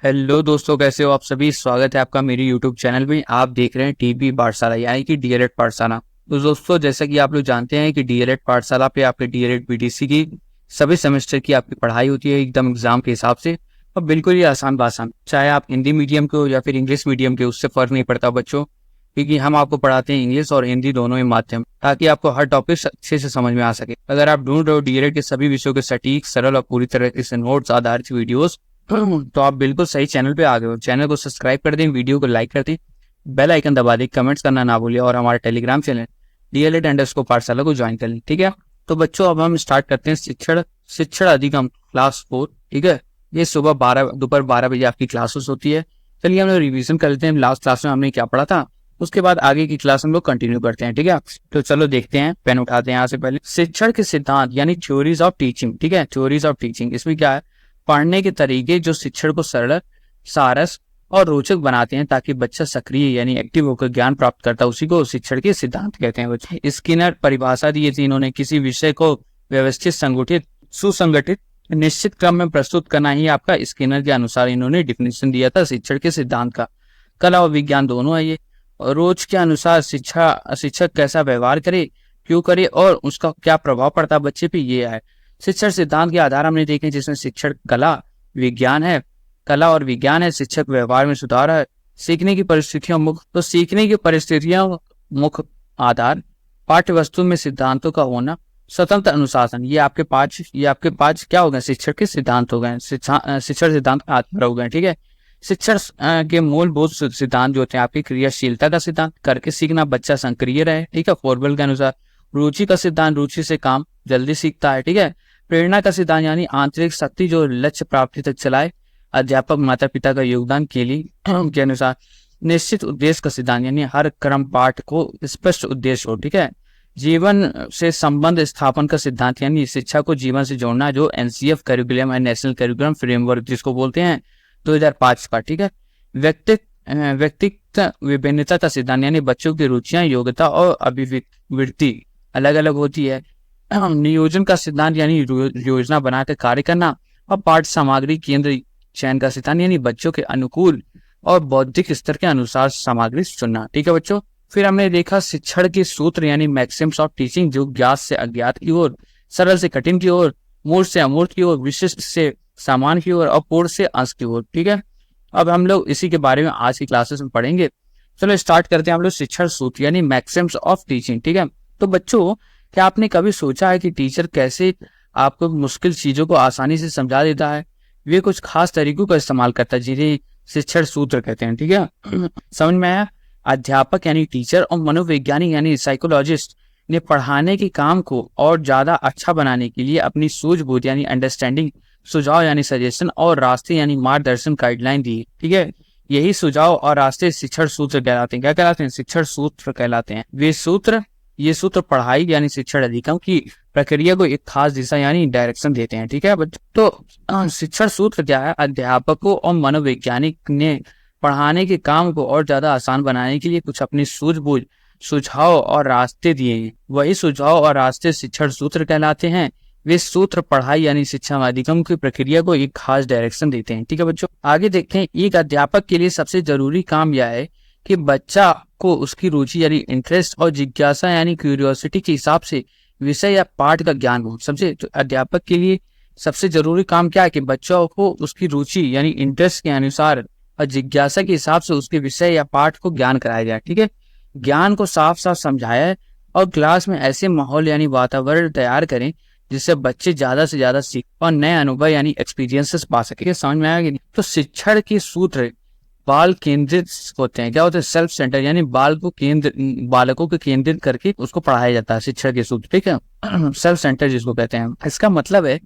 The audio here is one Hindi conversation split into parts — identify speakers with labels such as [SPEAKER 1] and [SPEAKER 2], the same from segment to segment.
[SPEAKER 1] हेलो दोस्तों, कैसे हो आप सभी। स्वागत है आपका मेरे यूट्यूब चैनल में। आप देख रहे हैं टीपी पाठशाला यानी कि डीएलएड पाठशाला। तो दोस्तों, जैसा कि आप लोग जानते हैं कि डीएलएड पाठशाला पे आपके डीएलएड बीटीसी की सभी सेमेस्टर की आपकी पढ़ाई होती है एकदम एग्जाम के हिसाब से, और बिल्कुल ही आसान भाषा में। चाहे आप हिंदी मीडियम के हो या फिर इंग्लिश मीडियम के, उससे फर्क नहीं पड़ता बच्चों, क्योंकि हम आपको पढ़ाते हैं इंग्लिश और हिंदी दोनों ही माध्यम, ताकि आपको हर टॉपिक अच्छे से समझ में आ सके। अगर आप ढूंढ रहे हो डीएलएड के सभी विषयों के सटीक, सरल और पूरी तरह से नोट्स आधारित वीडियोस, तो आप बिल्कुल सही चैनल पे आ गए हो। चैनल को सब्सक्राइब कर दें, वीडियो को लाइक कर दें, बेल आइकन दबा दें, कमेंट्स करना ना भूलिए, और हमारे टेलीग्राम चैनल DLED_ पाठशाला को ज्वाइन कर लें। ठीक है, तो बच्चों अब हम स्टार्ट करते हैं शिक्षण शिक्षण अधिगम क्लास 4। ठीक है, ये सुबह दोपहर 12 बजे आपकी क्लासेस होती है। चलिए हम लोग रिविजन कर लेते हैं, लास्ट क्लास में हमने क्या पढ़ा था, उसके बाद आगे की क्लास हम लोग कंटिन्यू करते हैं। ठीक है, तो चलो देखते हैं, पेन उठाते हैं यहाँ से पहले। शिक्षण के सिद्धांत यानी थ्योरीज ऑफ टीचिंग। ठीक है, थ्योरीज ऑफ टीचिंग, इसमें क्या है, पढ़ने के तरीके जो शिक्षण को सरल, सारस और रोचक बनाते हैं, ताकि बच्चा सक्रिय यानी एक्टिव होकर ज्ञान प्राप्त करता है, उसी को शिक्षण के सिद्धांत कहते हैं बच्चे। स्किनर परिभाषा दी थी इन्होंने, किसी विषय को व्यवस्थित, संगठित, सुसंगठित, निश्चित क्रम में प्रस्तुत करना ही आपका, स्किनर के अनुसार इन्होंने डिफिनेशन दिया था शिक्षण के सिद्धांत का। कला और विज्ञान दोनों है ये। और रोज के अनुसार शिक्षक कैसा व्यवहार करे, क्यों करे, और उसका क्या प्रभाव पड़ता है बच्चे पे, ये है शिक्षण सिद्धांत के आधार हमने देखे, जिसमें शिक्षण कला विज्ञान है, कला और विज्ञान है, शिक्षक व्यवहार में सुधार है, सीखने की परिस्थितियां मुख्य, तो सीखने की परिस्थितियां मुख्य आधार, पाठ्य वस्तु में सिद्धांतों का होना, स्वतंत्र अनुशासन, ये आपके पांच क्या हो गए, शिक्षण के सिद्धांत हो गए, शिक्षण सिद्धांत का आधार हो गए। ठीक है, शिक्षण के मूलभूत सिद्धांत जो होते हैं आपकी, क्रियाशीलता का सिद्धांत, करके सीखना, बच्चा सक्रिय रहे। ठीक है, फॉर्मल के अनुसार। रुचि का सिद्धांत, रुचि से काम जल्दी सीखता है। ठीक है, प्रेरणा का सिद्धांत यानी आंतरिक शक्ति जो लक्ष्य प्राप्ति तक चलाए। अध्यापक माता पिता का योगदान के लिए के अनुसार। निश्चित उद्देश्य का सिद्धांत यानी हर क्रम पाठ को स्पष्ट उद्देश्य हो। ठीक है, जीवन से संबंध स्थापन का सिद्धांत यानी शिक्षा को जीवन से जोड़ना, जो NCF करिकुलम है, नेशनल करिकुलम फ्रेमवर्क जिसको बोलते हैं, 2005 का। ठीक है, व्यक्तिगत विभिन्नता का सिद्धांत यानी बच्चों की रुचियां, योग्यता और अभिवृत्ति अलग अलग होती है। नियोजन का सिद्धांत यानी योजना बनाकर कार्य करना। और पाठ सामग्री केंद्र चयन का सिद्धांत यानी बच्चों के अनुकूल और बौद्धिक स्तर के अनुसार सामग्री चुनना। ठीक है बच्चों, फिर हमने देखा शिक्षण के सूत्र यानी मैक्सिम्स ऑफ टीचिंग, जो ज्ञात से अज्ञात की ओर, सरल से कठिन की ओर, मूर्त से अमूर्त की ओर, विशिष्ट से सामान्य की ओर, और पूर्ण से अंश की ओर। ठीक है, अब हम लोग इसी के बारे में आज की क्लासेस में पढ़ेंगे। चलो स्टार्ट करते हैं हम लोग शिक्षण सूत्र यानी मैक्सिम्स ऑफ टीचिंग। ठीक है, तो बच्चों, क्या आपने कभी सोचा है कि टीचर कैसे आपको मुश्किल चीजों को आसानी से समझा देता है। वे कुछ खास तरीकों का इस्तेमाल करता है, जिन्हें शिक्षण सूत्र कहते हैं। ठीक है, समझ में आया। अध्यापक यानी टीचर और मनोवैज्ञानिक यानी साइकोलॉजिस्ट ने पढ़ाने के काम को और ज्यादा अच्छा बनाने के लिए अपनी सूझबूझ यानी अंडरस्टैंडिंग, सुझाव यानी सजेशन, और रास्ते यानी मार्गदर्शन, गाइडलाइन दी। ठीक है, यही सुझाव और रास्ते शिक्षण सूत्र कहलाते हैं। क्या कहलाते हैं? शिक्षण सूत्र कहलाते हैं। ये सूत्र पढ़ाई यानी शिक्षण अधिगम की प्रक्रिया को एक खास दिशा यानी डायरेक्शन देते हैं। ठीक है बच्चों, तो शिक्षण सूत्र क्या है? अध्यापकों और मनोवैज्ञानिक ने पढ़ाने के काम को और ज्यादा आसान बनाने के लिए कुछ अपनी सूझबूझ, सुझाव और रास्ते दिए हैं। वही सुझाव और रास्ते शिक्षण सूत्र कहलाते हैं। वे सूत्र पढ़ाई यानी शिक्षा अधिगम की प्रक्रिया को एक खास डायरेक्शन देते हैं। ठीक है बच्चों, आगे देखते हैं। एक अध्यापक के लिए सबसे जरूरी काम यह है कि बच्चा को उसकी रुचि यानी इंटरेस्ट और जिज्ञासा यानी क्यूरियोसिटी के हिसाब से विषय या पाठ का ज्ञान हो। तो अध्यापक के लिए सबसे जरूरी काम क्या है कि बच्चों को उसकी रुचि यानी इंटरेस्ट के अनुसार और जिज्ञासा के हिसाब से उसके विषय या पाठ को ज्ञान कराया जाए। ठीक है, ज्ञान को साफ साफ समझाया और क्लास में ऐसे माहौल यानी वातावरण तैयार करें जिससे बच्चे ज्यादा से ज्यादा सीख और नए अनुभव यानी एक्सपीरियंसेस पा सके। समझ में आया कि तो शिक्षण के सूत्र बाल केंद्रित होते हैं। क्या होते हैं? सेल्फ सेंटर यानी बालकों को केंद्रित करके उसको पढ़ाया जाता है, शिक्षण के सूत्र। ठीक है, सेल्फ सेंटर जिसको कहते हैं। इसका मतलब है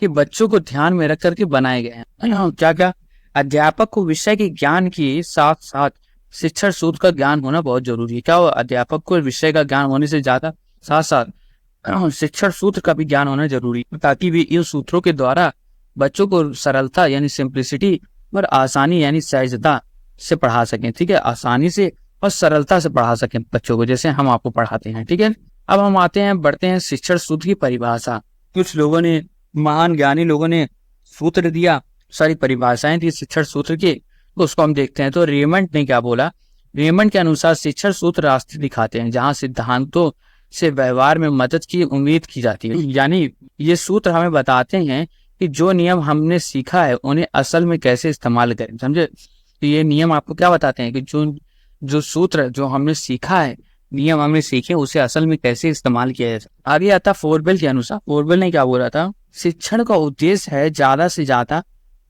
[SPEAKER 1] कि बच्चों को ध्यान में रख करके बनाए गए हैं। क्या क्या? अध्यापक को विषय के ज्ञान के साथ साथ शिक्षण सूत्र का ज्ञान होना बहुत जरूरी है। क्या हो? अध्यापक को विषय का ज्ञान होने से ज्यादा साथ साथ शिक्षण सूत्र का भी ज्ञान होना जरूरी है, ताकि वे इन सूत्रों के द्वारा बच्चों को सरलता यानी सिंप्लिसिटी और आसानी यानी सहजता से पढ़ा सकें। ठीक है, आसानी से और सरलता से पढ़ा सकें बच्चों को, जैसे हम आपको पढ़ाते हैं। ठीक है, अब हम बढ़ते हैं शिक्षण सूत्र की परिभाषा। कुछ लोगों ने, महान ज्ञानी लोगों ने सूत्र दिया सारी परिभाषाएं थी शिक्षण सूत्र की, तो उसको हम देखते हैं। तो रेमंड ने क्या बोला, रेमंड के अनुसार शिक्षण सूत्र रास्ते दिखाते हैं जहां सिद्धांतों से व्यवहार में मदद की उम्मीद की जाती है। यानी ये सूत्र हमें बताते हैं कि जो नियम हमने सीखा है उन्हें असल में कैसे इस्तेमाल करें, समझे। तो ये नियम आपको क्या बताते हैं कि जो सूत्र जो हमने सीखा है, नियम हमने सीखे, उसे असल में कैसे इस्तेमाल किया जाए। आगे आता फोरबेल के अनुसार। फोरबेल ने क्या बोला था, शिक्षण का उद्देश्य है ज्यादा से ज्यादा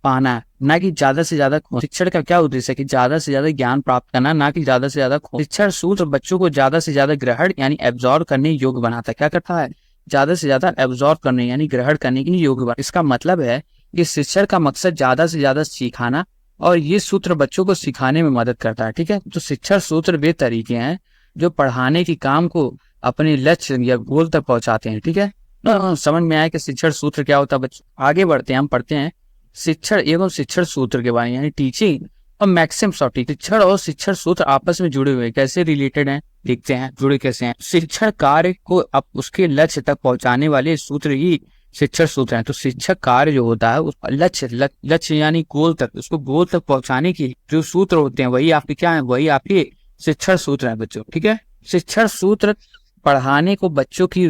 [SPEAKER 1] पाना, ना कि ज्यादा से ज्यादा खोना। शिक्षण का क्या उद्देश्य है कि ज्यादा से ज्यादा ज्ञान प्राप्त करना, ना कि ज्यादा से ज्यादा खोना। शिक्षण सूत्र बच्चों को ज्यादा से ज्यादा ग्रहण यानी एब्जॉर्ब करने योग्य बनाता है। क्या करता है, ज्यादा से ज्यादा एब्जॉर्ब करने यानी ग्रहण करने के लिए योग्य बनाता है। इसका मतलब है कि शिक्षण का मकसद ज्यादा से ज्यादा सिखाना, और ये सूत्र बच्चों को सिखाने में मदद करता है। ठीक है, तो शिक्षण सूत्र वे तरीके हैं जो पढ़ाने के काम को अपने लक्ष्य या गोल तक पहुंचाते हैं। ठीक है, समझ में आया कि शिक्षण सूत्र क्या होता है बच्चों। आगे बढ़ते हैं, हम पढ़ते हैं शिक्षण एवं शिक्षण सूत्र के बारे में, यानी टीचिंग और मैक्सिम्स ऑफ टीचिंग। शिक्षण और शिक्षण सूत्र आपस में जुड़े हुए कैसे रिलेटेड हैं, देखते हैं जुड़े कैसे हैं। शिक्षण कार्य को अब उसके लक्ष्य तक पहुंचाने वाले सूत्र ही शिक्षण सूत्र हैं। तो शिक्षक कार्य जो होता है उस लक्ष्य यानी गोल तक, उसको गोल तक पहुंचाने के जो सूत्र होते हैं वही आपके क्या है, वही आपके शिक्षण सूत्र है बच्चों। ठीक है, शिक्षण सूत्र पढ़ाने को बच्चों की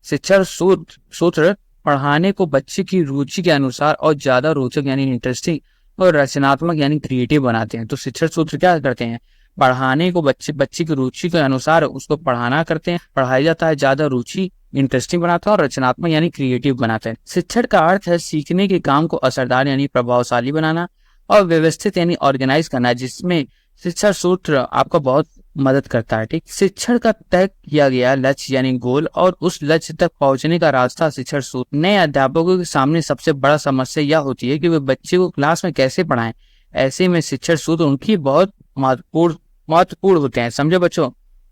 [SPEAKER 1] शिक्षण सूत्र पढ़ाने को बच्चे की रुचि के अनुसार और ज्यादा रोचक यानी इंटरेस्टिंग और रचनात्मक यानी क्रिएटिव बनाते हैं। तो शिक्षण सूत्र क्या करते हैं, पढ़ाने को बच्चे की रुचि के अनुसार उसको पढ़ाना करते हैं, पढ़ाया जाता है, ज्यादा रुचि इंटरेस्टिंग बनाता है और रचनात्मक यानी क्रिएटिव बनाते हैं। शिक्षण का अर्थ है सीखने के काम को असरदार यानी प्रभावशाली बनाना और व्यवस्थित यानी ऑर्गेनाइज करना, जिसमें शिक्षण सूत्र आपको बहुत मदद करता है। ठीक, शिक्षण का तय किया गया लक्ष्य यानी गोल और उस लक्ष्य तक पहुंचने का रास्ता शिक्षण सूत्र। नए अध्यापकों के सामने सबसे बड़ा समस्या यह होती है कि वे बच्चे को क्लास में कैसे पढ़ाएं। ऐसे में शिक्षण सूत्र उनकी बहुत महत्वपूर्ण होते हैं, समझे बच्चों।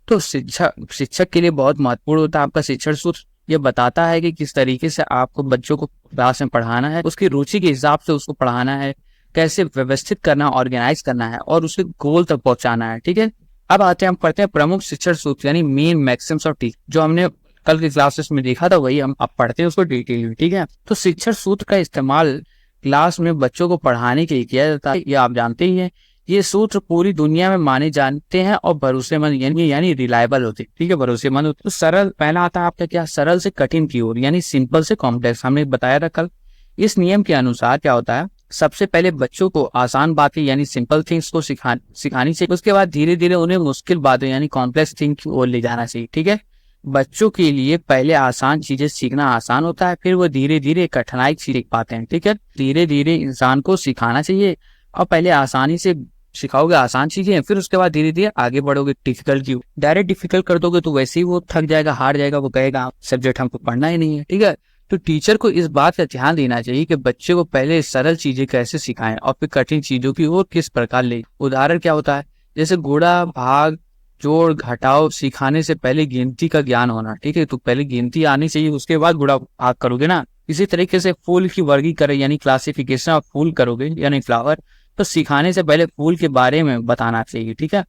[SPEAKER 1] तो शिक्षक के लिए बहुत महत्वपूर्ण होता है आपका शिक्षण सूत्र। ये बताता है कि किस तरीके से आपको बच्चों को क्लास में पढ़ाना है, उसकी रुचि के हिसाब से उसको पढ़ाना है, कैसे व्यवस्थित करना, ऑर्गेनाइज करना है और उसके गोल तक पहुंचाना है। ठीक है, अब आते हैं, हम पढ़ते हैं प्रमुख शिक्षण सूत्र यानी मेन मैक्सिम्स ऑफ टीचिंग। जो हमने कल के क्लासेस में देखा था वही हम अब पढ़ते हैं उसको डिटेल में। ठीक है, तो शिक्षण सूत्र का इस्तेमाल क्लास में बच्चों को पढ़ाने के लिए किया जाता है, ये आप जानते ही हैं। ये सूत्र पूरी दुनिया में माने जाते हैं और भरोसेमंद यानी रिलायबल होते हैं। ठीक है, भरोसेमंद होते। तो सरल पहला आता है आपका क्या, सरल से कठिन की ओर यानी सिंपल से कॉम्प्लेक्स, हमने बताया था कल। इस नियम के अनुसार क्या होता है, सबसे पहले बच्चों को आसान बातें यानी सिंपल थिंग्स को सिखानी चाहिए, उसके बाद धीरे धीरे उन्हें मुश्किल बातें यानी कॉम्प्लेक्स थिंग की ओर ले जाना चाहिए। ठीक है, बच्चों के लिए पहले आसान चीजें सीखना आसान होता है, फिर वो धीरे धीरे कठिनाई सीख पाते हैं। ठीक है, धीरे धीरे इंसान को सिखाना चाहिए और पहले आसानी से सिखाओगे आसान चीजें, फिर उसके बाद धीरे धीरे आगे बढ़ोगे डिफिकल्ट की। डायरेक्ट डिफिकल्ट कर दोगे तो वैसे ही वो थक जाएगा, हार जाएगा, वो कहेगा सब्जेक्ट हमको पढ़ना ही नहीं है। ठीक है, तो टीचर को इस बात का ध्यान देना चाहिए कि बच्चे को पहले सरल चीजें कैसे सिखाएं और फिर कठिन चीजों की ओर किस प्रकार ले। उदाहरण क्या होता है, जैसे गुणा भाग जोड़ घटाव सिखाने से पहले गिनती का ज्ञान होना। ठीक है, तो पहले गिनती आनी चाहिए, उसके बाद गुणा भाग करोगे ना। इसी तरीके से फूल की वर्गीकरण यानी क्लासिफिकेशन ऑफ फूल करोगे यानी फ्लावर, तो सिखाने से पहले फूल के बारे में बताना चाहिए। ठीक है,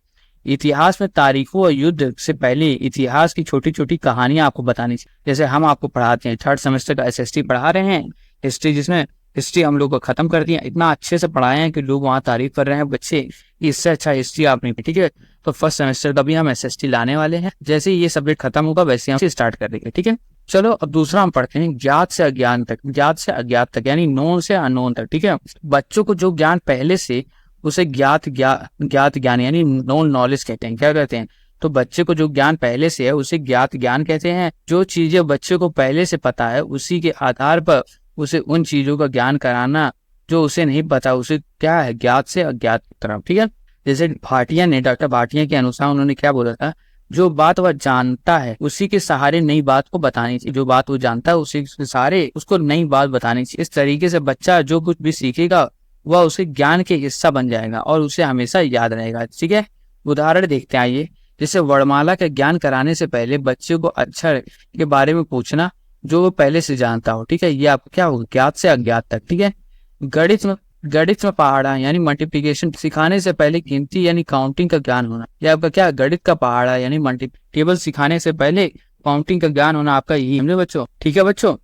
[SPEAKER 1] इतिहास में तारीखों और युद्ध से पहले इतिहास की छोटी छोटी कहानियां आपको बतानी चाहिए। जैसे हम आपको पढ़ाते हैं, थर्ड सेमेस्टर का एसएसटी पढ़ा रहे हैं, हिस्ट्री, जिसमें हिस्ट्री हम लोग को खत्म कर दिया, इतना अच्छे से पढ़ाए हैं कि लोग वहाँ तारीफ कर रहे हैं बच्चे, इससे अच्छा हिस्ट्री आपने। ठीक है, तो फर्स्ट सेमेस्टर का भी हम एसएसटी लाने वाले हैं, जैसे ही ये सब्जेक्ट खत्म होगा वैसे हम स्टार्ट कर देंगे। ठीक है, चलो अब दूसरा हम पढ़ते हैं ज्ञात से अज्ञात तक। ज्ञात से अज्ञात तक यानी नोन से अननोन तक। ठीक है, बच्चों को जो ज्ञान पहले से उसे ज्ञात ज्ञान यानी नोन नॉलेज कहते हैं। क्या कहते हैं, तो बच्चे को जो ज्ञान पहले से है उसे ज्ञात ज्ञान कहते हैं। जो चीजें बच्चे को पहले से पता है उसी के आधार पर उसे उन चीजों का ज्ञान कराना जो उसे नहीं पता, उसे क्या है, ज्ञात से अज्ञात की तरफ। ठीक है, जैसे भाटिया ने, डॉक्टर भाटिया के अनुसार उन्होंने क्या बोला था, जो बात वह जानता है उसी के सहारे नई बात को बतानी चाहिए। जो बात वो जानता है उसी के सहारे उसको नई बात बतानी चाहिए। इस तरीके से बच्चा जो कुछ भी सीखेगा वह उसे ज्ञान के हिस्सा बन जाएगा और उसे हमेशा याद रहेगा। ठीक है, उदाहरण देखते हैं आइए। जैसे वर्णमाला का ज्ञान कराने से पहले बच्चे को अक्षर के बारे में पूछना जो वो पहले से जानता हो। ठीक है, ये आपको क्या होगा, ज्ञात से अज्ञात तक। ठीक है, गणित में पहाड़ा यानी मल्टीप्लिकेशन सिखाने से पहले गिनती यानी काउंटिंग का ज्ञान होना। यह आपका क्या, गणित का पहाड़ा यानी टेबल सिखाने से पहले काउंटिंग का ज्ञान होना आपका यही, हमने बच्चों। ठीक है बच्चों,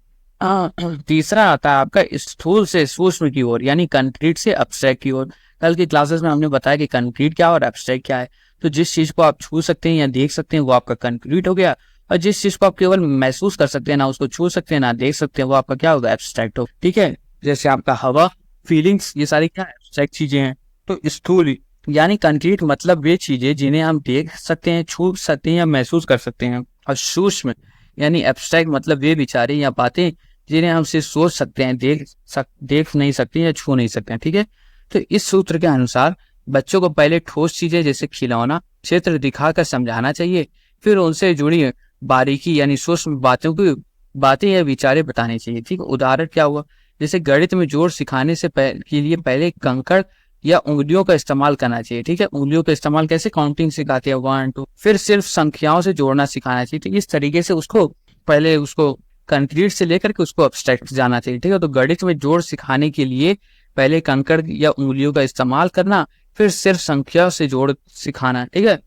[SPEAKER 1] तीसरा आता है आपका स्थूल से सूक्ष्म की ओर, यानी कंक्रीट से एब्स्ट्रैक्ट की ओर। कल की क्लासेस में हमने बताया कि कंक्रीट क्या है और एब्स्ट्रैक्ट क्या है। तो जिस चीज को आप छू सकते हैं या देख सकते हैं वो आपका कंक्रीट हो गया, और जिस चीज को आप केवल महसूस कर सकते हैं, ना उसको छू सकते हैं ना देख सकते हैं, वो आपका क्या होगा, एब्स्ट्रैक्ट हो। ठीक है, जैसे आपका हवा, फीलिंग्स, ये सारी क्या एब्स्ट्रैक्ट चीजें हैं। तो स्थूल यानी कंक्रीट मतलब वे चीजें जिन्हें हम देख सकते हैं, छू सकते हैं या महसूस कर सकते हैं। और सूक्ष्म यानी एब्स्ट्रैक्ट मतलब वे विचारें या बातें जिन्हें हम सिर्फ सोच सकते हैं, देख नहीं सकते या छू नहीं सकते हैं। ठीक है, तो इस सूत्र के अनुसार बच्चों को पहले ठोस चीजें जैसे खिलौना, चित्र दिखाकर समझाना चाहिए, फिर उनसे जुड़ी बारीकी यानी सूक्ष्म बातें या विचारें बतानी चाहिए। ठीक है, उदाहरण क्या हुआ, जैसे गणित में जोड़ सिखाने से के लिए पहले कंकड़ या उंगलियों का इस्तेमाल करना चाहिए। ठीक है, उंगलियों का इस्तेमाल कैसे, काउंटिंग सिखाते हैं 1 2, फिर सिर्फ संख्याओं से जोड़ना सिखाना चाहिए। ठीक है, इस तरीके से उसको पहले उसको कंक्रीट से लेकर के उसको एब्स्ट्रैक्ट जाना चाहिए। ठीक है, तो गणित में जोड़ सिखाने के लिए पहले कंकड़ या उंगलियों का इस्तेमाल करना, फिर सिर्फ संख्या से जोड़ सिखाना। ठीक है,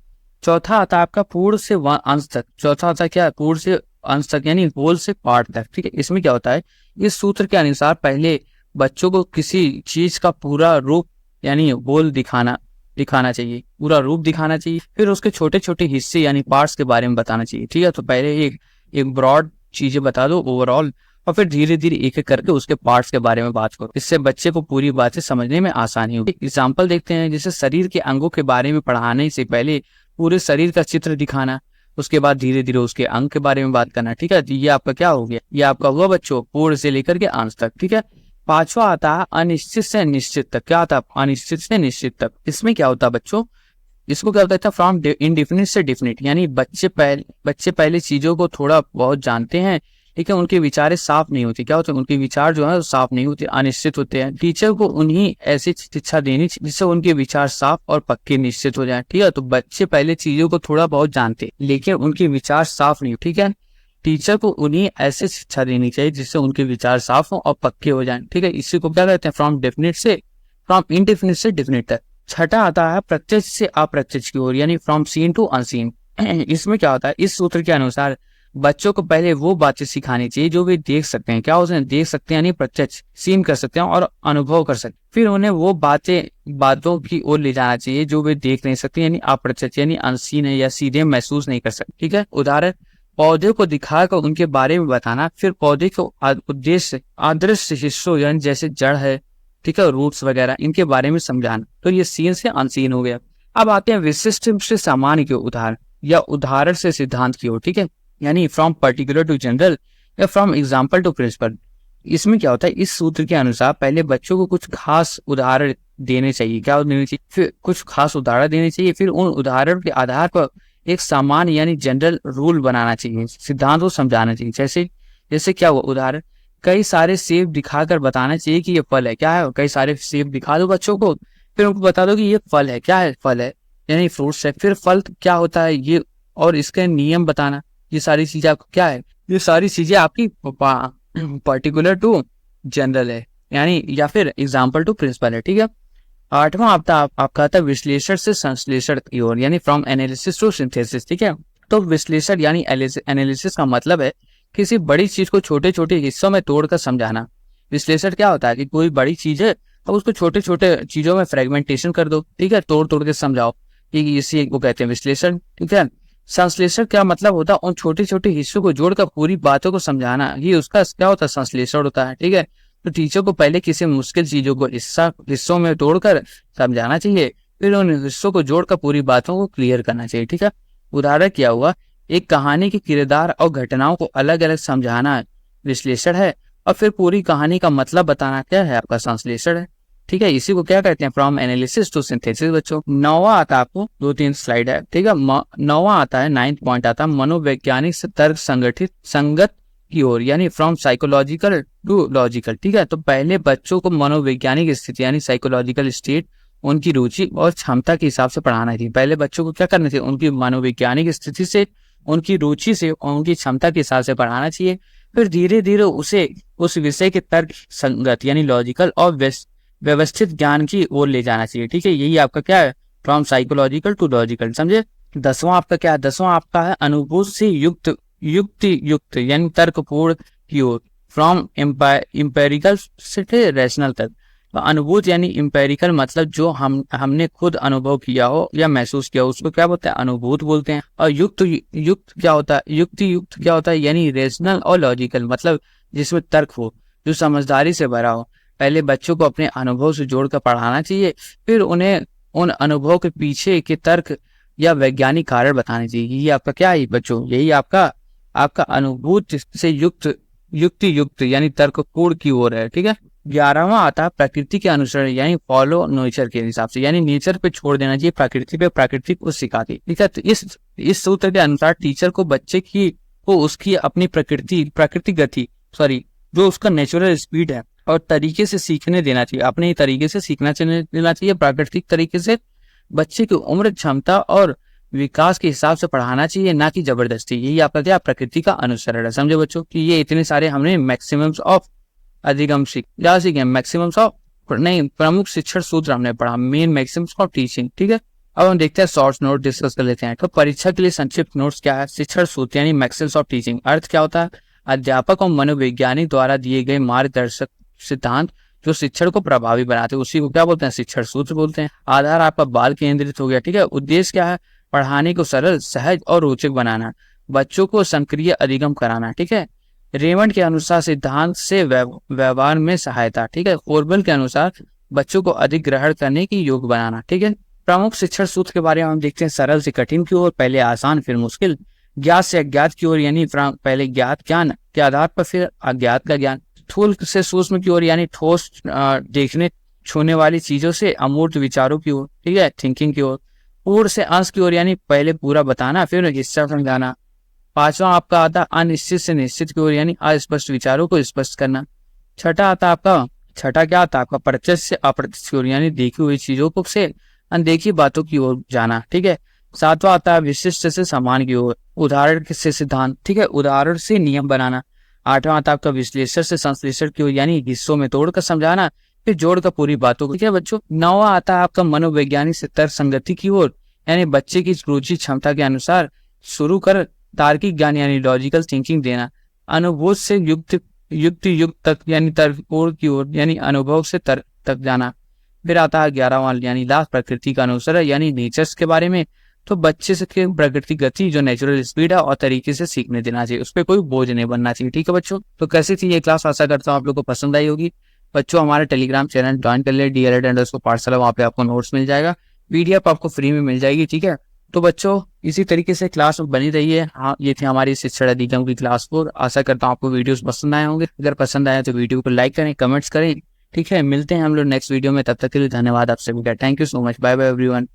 [SPEAKER 1] चौथा आता है आपका पूर्ण से अंश तक। चौथा आता है क्या, पूर्ण से अंश तक यानी होल से पार्ट तक। ठीक है, इसमें क्या होता है, इस सूत्र के अनुसार पहले बच्चों को किसी चीज का पूरा रूप यानी होल दिखाना चाहिए, पूरा रूप दिखाना चाहिए, फिर उसके छोटे छोटे हिस्से यानी पार्ट्स के बारे में बताना चाहिए। ठीक है, तो पहले एक ब्रॉड चीजें बता दो, ओवरऑल, और फिर धीरे धीरे एक एक करके उसके पार्ट्स के बारे में बात करो। इससे बच्चे को पूरी बातें समझने में आसानी होगी। एग्जाम्पल देखते हैं, जैसे शरीर के अंगों के बारे में पढ़ाने से पहले पूरे शरीर का चित्र दिखाना, उसके बाद धीरे धीरे उसके अंग के बारे में बात करना। ठीक है, ये आपका क्या हो गया, ये आपका हुआ बच्चों पूर्ण से लेकर के अंश तक। ठीक है, पांचवा आता है अनिश्चित से निश्चित तक। क्या आता है, अनिश्चित से निश्चित तक। इसमें क्या होता है बच्चों, इसको क्या होता है, फ्रॉम इनडिफिनिट से डिफिनिट, यानी बच्चे पहले चीजों को थोड़ा बहुत जानते हैं, ठीक है, उनके विचार साफ नहीं होते। क्या होते हैं, उनके विचार जो है वो साफ नहीं होते, अनिश्चित होते हैं। टीचर को उन्हीं ऐसी शिक्षा देनी जिससे उनके विचार साफ और पक्के निश्चित हो जाए। ठीक है, तो बच्चे पहले चीजों को थोड़ा बहुत जानते लेकिन उनके विचार साफ नहीं। ठीक है, टीचर को उन्हीं ऐसे शिक्षा देनी चाहिए जिससे उनके विचार साफ हो और पक्के हो जाएं। ठीक है, इसी को क्या कहते हैं, फ्रॉम इनडेफिनिट से डेफिनिट तक। छठा आता है प्रत्यक्ष से अप्रत्यक्ष की ओर, यानी फ्रॉम सीन टू अनसीन। इसमें क्या होता है, इस सूत्र के अनुसार बच्चों को पहले वो बातें सिखानी चाहिए जो वे देख सकते हैं। क्या उसे देख सकते हैं यानी प्रत्यक्ष, सीन कर सकते हैं और अनुभव कर सकते हैं। फिर उन्हें वो बातों की ओर ले जाना चाहिए जो वे देख नहीं सकते यानी अप्रत्यक्ष, यानी अनसीन है या सीधे महसूस नहीं कर सकते। ठीक है, उदाहरण, पौधे को दिखाकर उनके बारे में बताना, फिर पौधे को उद्देश्य अदृश्य हिस्सों यानी जैसे जड़ है, ठीक है, रूट्स वगैरह, इनके बारे में समझाना। तो ये सीन से अनसीन हो गया। अब आते हैं विशिष्ट से सामान्य की उदाहरण या उदाहरण से सिद्धांत की ओर। ठीक है, यानी फ्रॉम पर्टिकुलर टू जनरल या फ्रॉम एग्जाम्पल टू प्रिंसिपल। इसमें क्या होता है, इस सूत्र के अनुसार पहले बच्चों को कुछ खास उदाहरण देने चाहिए। क्या देने चाहिए, फिर कुछ खास उदाहरण देने चाहिए, फिर उन उदाहरण के आधार पर एक सामान्य यानी जनरल रूल बनाना चाहिए, सिद्धांत को समझाना चाहिए। जैसे क्या हुआ, उदाहरण, कई सारे सेब दिखाकर बताना चाहिए कि ये फल है। क्या है, कई सारे सेब दिखा दो बच्चों को, फिर उनको बता दो कि ये फल है। क्या है, फल है यानी फ्रूट्स है। फिर फल क्या होता है ये, और इसके नियम बताना। ये सारी चीजें आपको क्या है, ये सारी चीजें आपकी पर्टिकुलर टू जनरल है, यानी या फिर एग्जाम्पल टू प्रिंसिपल है। ठीक है, आठवां आपका आता है विश्लेषण से संश्लेषण की ओर, यानी फ्रॉम एनालिसिस टू सिंथेसिस। ठीक है, तो विश्लेषण यानी एनालिसिस का मतलब है किसी बड़ी चीज को छोटे छोटे हिस्सों में तोड़कर समझाना। विश्लेषण क्या होता है कि कोई बड़ी चीज है अब उसको छोटे छोटे चीजों में फ्रेगमेंटेशन कर दो। ठीक है, तोड़ तोड़ के समझाओ, इसी को कहते हैं विश्लेषण। ठीक है, संश्लेषण क्या मतलब होता है, उन छोटे छोटे हिस्सों को जोड़कर पूरी बातों को समझाना, ये उसका क्या होता है, संश्लेषण होता है। ठीक है, तो टीचर को पहले किसी मुश्किल चीजों को हिस्सों में तोड़कर समझाना चाहिए, फिर उन हिस्सों को जोड़कर पूरी बातों को क्लियर करना चाहिए। ठीक है, उदाहरण क्या हुआ, एक कहानी के किरदार और घटनाओं को अलग अलग समझाना विश्लेषण है, और फिर पूरी कहानी का मतलब बताना क्या है, आपका संश्लेषण है। ठीक है, इसी को क्या कहते हैं, फ्रॉम एनालिसिस टू सिंथेसिस। बच्चों, नौवां आता है, आपको 2-3 स्लाइड है। ठीक है, नौवां आता है, 9th पॉइंट आता है मनोवैज्ञानिक से तर्क संगत की ओर, यानी फ्रॉम साइकोलॉजिकल टू लॉजिकल। ठीक है, तो पहले बच्चों को मनोवैज्ञानिक स्थिति यानी साइकोलॉजिकल स्टेट, उनकी रुचि और क्षमता के हिसाब से पढ़ाना चाहिए। पहले बच्चों को क्या करना चाहिए, उनकी मनोवैज्ञानिक स्थिति से, उनकी रुचि से और उनकी क्षमता के हिसाब से पढ़ाना चाहिए। फिर धीरे धीरे उसे उस विषय के तर्क संगत यानी लॉजिकल और व्यवस्थित ज्ञान की ओर ले जाना चाहिए। ठीक है, यही आपका क्या है, फ्रॉम साइकोलॉजिकल टू लॉजिकल। समझे। 10वां आपका क्या है, 10वां आपका है अनुभूति से युक्त यानी तर्कपूर्ण की ओर। फ्रॉम इम्पेरिकल से रेशनल तक। तो अनुभूत यानी इम्पेरिकल मतलब जो हमने खुद अनुभव किया हो या महसूस किया हो, उसको क्या बोलते हैं, अनुभूत बोलते हैं। और युक्त युक्त क्या होता है, युक्त क्या होता है, यानी रेशनल और लॉजिकल मतलब जिसमें तर्क हो, जो समझदारी से भरा हो। पहले बच्चों को अपने अनुभव से जोड़कर पढ़ाना चाहिए, फिर उन्हें उन अनुभव के पीछे के तर्क या वैज्ञानिक कारण बताने चाहिए। ये आपका क्या है बच्चों, यही आपका आपका अनुभूत से युक्त यानी तर्कपूर्ण की ओर है। ठीक है। 11वां आता है प्रकृति के अनुसरण यानी फॉलो नेचर के हिसाब से, यानी नेचर पे छोड़ देना चाहिए, प्रकृति पे, प्रकृति को सिखाती। ठीक है। तो इस सूत्र के अनुसार टीचर को बच्चे को उसकी अपनी प्राकृतिक गति जो उसका नेचुरल स्पीड है और तरीके से सीखने देना चाहिए, अपने तरीके से सीखना देना चाहिए, प्राकृतिक तरीके से। बच्चे की उम्र, क्षमता और विकास के हिसाब से पढ़ाना चाहिए, ना कि जबरदस्ती। यही आपका क्या प्रकृति का अनुसरण है। समझे बच्चों कि ये इतने सारे हमने मैक्सिमम्स ऑफ अधिगम सीखे, मैक्सिमम्स ऑफ नहीं, प्रमुख शिक्षण सूत्र हमने पढ़ा, मेन मैक्सिमम्स ऑफ टीचिंग। ठीक है। अब हम देखते हैं शॉर्ट नोट डिस्कस कर लेते हैं। तो परीक्षा के लिए संक्षिप्त नोट्स क्या है, शिक्षण सूत्र यानी मैक्सिमम्स ऑफ टीचिंग। अर्थ क्या होता है, अध्यापक और मनोवैज्ञानिक द्वारा दिए गए मार्गदर्शक सिद्धांत जो शिक्षण को प्रभावी बनाते हैं, उसी को क्या बोलते हैं, शिक्षण सूत्र बोलते हैं। आधार आपका बाल केंद्रित हो गया। ठीक है। उद्देश्य क्या है, पढ़ाने को सरल, सहज और रोचक बनाना, बच्चों को सक्रिय अधिगम कराना। ठीक है। रेमंड के अनुसार सिद्धांत से व्यवहार में सहायता। ठीक है। कोरबल के अनुसार बच्चों को अधिक ग्रहण करने की योग्य बनाना। ठीक है। प्रमुख शिक्षण सूत्र के बारे में हम देखते हैं, सरल से कठिन की ओर, पहले आसान फिर मुश्किल, ज्ञात से अज्ञात की ओर यानी पहले ज्ञात ज्ञान के आधार पर फिर अज्ञात का ज्ञान, स्थूल से सूक्ष्म की ओर यानी ठोस देखने छूने वाली चीजों से अमूर्त विचारों की ओर। ठीक है, थिंकिंग की ओर। पूर्ण से अंश की ओर यानी पहले पूरा बताना फिर हिस्सा समझाना। पांचवा आपका आता अनिश्चित से निश्चित की ओर यानी अस्पष्ट विचारों को स्पष्ट करना। छठा क्या आता आपका प्रत्यक्ष से अप्रत्यक्ष की ओर यानी देखी हुई चीजों को से अनदेखी बातों की ओर जाना। ठीक है। सातवां आता है विशिष्ट से समान की ओर, उदाहरण से सिद्धांत। ठीक है, उदाहरण से नियम बनाना। आठवां आता आपका विश्लेषण से संश्लेषण की ओर यानी हिस्सों में तोड़कर समझाना फिर जोड़कर पूरी बातों को। ठीक है बच्चों। नौवां आता है आपका मनोवैज्ञानिक से तर्क संगति की ओर यानी बच्चे की रुचि क्षमता के अनुसार शुरू कर तार्किक ज्ञान यानी लॉजिकल थिंकिंग देना। अनुभूत से युक्त तक यानी तर्कपूर्ण की ओर यानी अनुभव से तर्क तक जाना। फिर आता है 11वां यानी लास्ट प्रकृति का अनुसरण यानी नेचर्स के बारे में। तो बच्चे से प्रकृति गति जो नेचुरल स्पीड है और तरीके से सीखने देना चाहिए, उस पर कोई बोझ नहीं बनना चाहिए। ठीक है बच्चों। तो कैसी थी ये क्लास, आशा करता हूँ आप लोग को पसंद आई होगी। बच्चों हमारे टेलीग्राम चैनल ज्वाइन कर ले, DLED_पाठशाला, वहाँ पे आपको नोट्स मिल जाएगा, PDF आपको फ्री में मिल जाएगी। ठीक है। तो बच्चों इसी तरीके से क्लास में बनी रही है। हाँ, ये थी हमारी शिक्षण अधिगम की क्लास 4। आशा करता हूँ आपको वीडियोस पसंद आए होंगे। अगर पसंद आया तो वीडियो को लाइक करें, कमेंट्स करें। ठीक है, मिलते हैं हम लोग नेक्स्ट वीडियो में, तब तक के लिए धन्यवाद आप सभी का। Thank you so much, bye bye everyone.